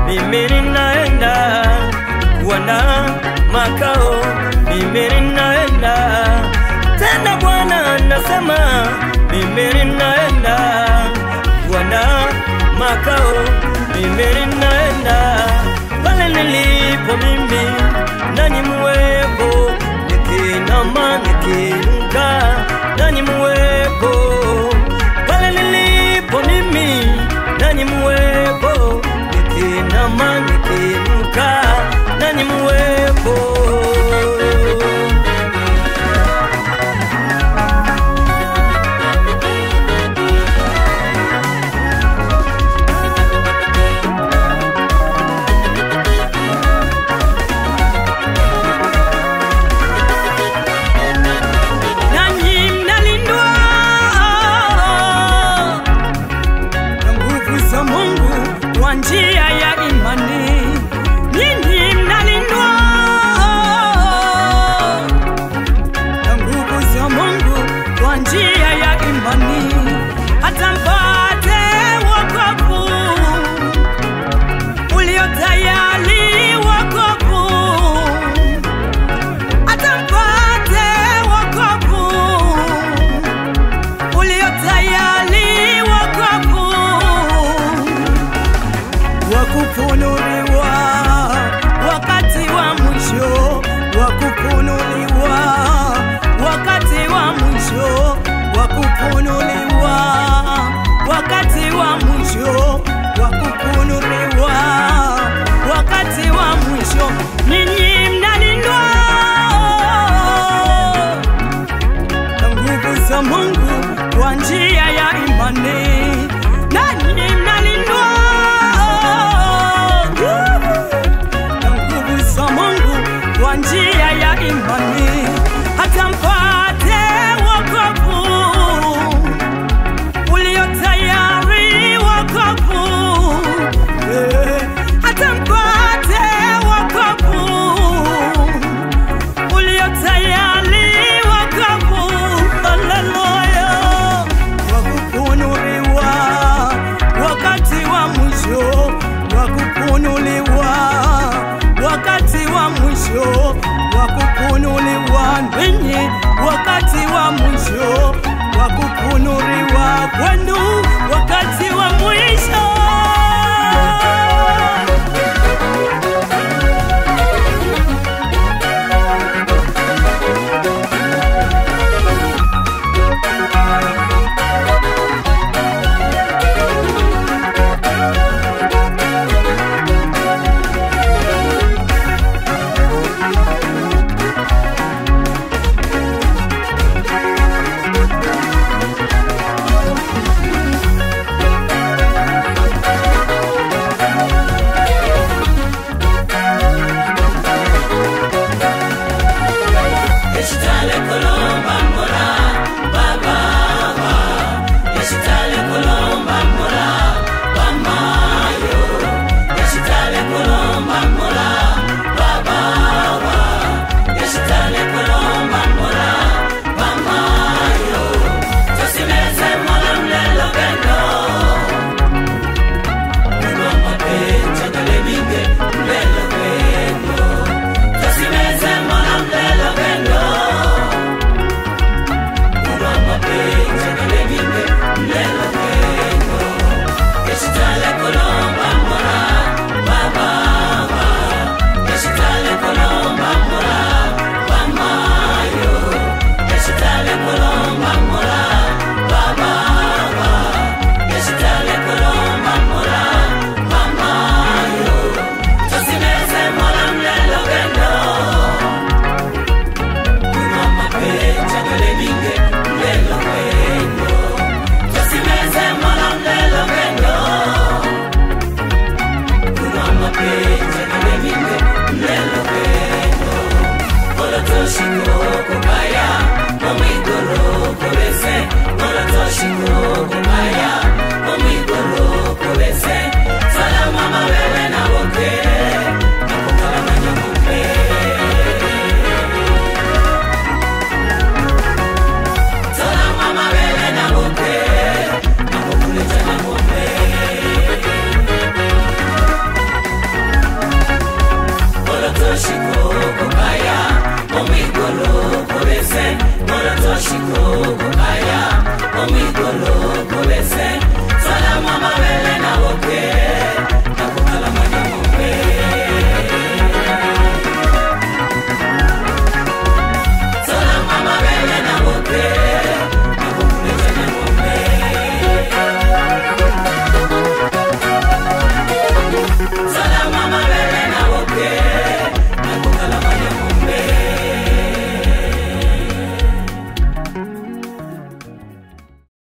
mimi ninaenda kuandaa makao, mimi ninaenda tena. Bwana nasema mimi ninaenda kuandaa makao, mimi ninaenda pale nilipo mimi, nanyi muwepo, nikinama nikiinuka, nanyi muwepo pale nilipo mimi, nanyi muwepo, nikinama nikiinuka, nanyi muwepo. Njia ya imani, nyinyi mnalindwa na nguvu za Mungu kwa njia ya imani, hata mpate wokovu ulio tayari, wokovu hata mpate wokovu ulio tayari, wokovu wakufunuliwa wakati wa mwisho, wakufunuliwa wakati wa mwisho, wakufunuliwa wakati wa mwisho, wakufunuliwa wakati wa mwisho. Ninyi mnalindwa na nguvu za Mungu kwa njia ya imani, nanyi mnalindwa kwa njia ya imani, hata mpate wokovu ulio tayari, wokovu hata mpate wokovu ulio tayari, wokovu. Haleluya! Wakufunuliwa wakati wa mwisho, wakufunuliwa wakati wa mwisho, wakufunuliwa ninyi wakati wa mwisho, wakufunuliwa kwenu wakati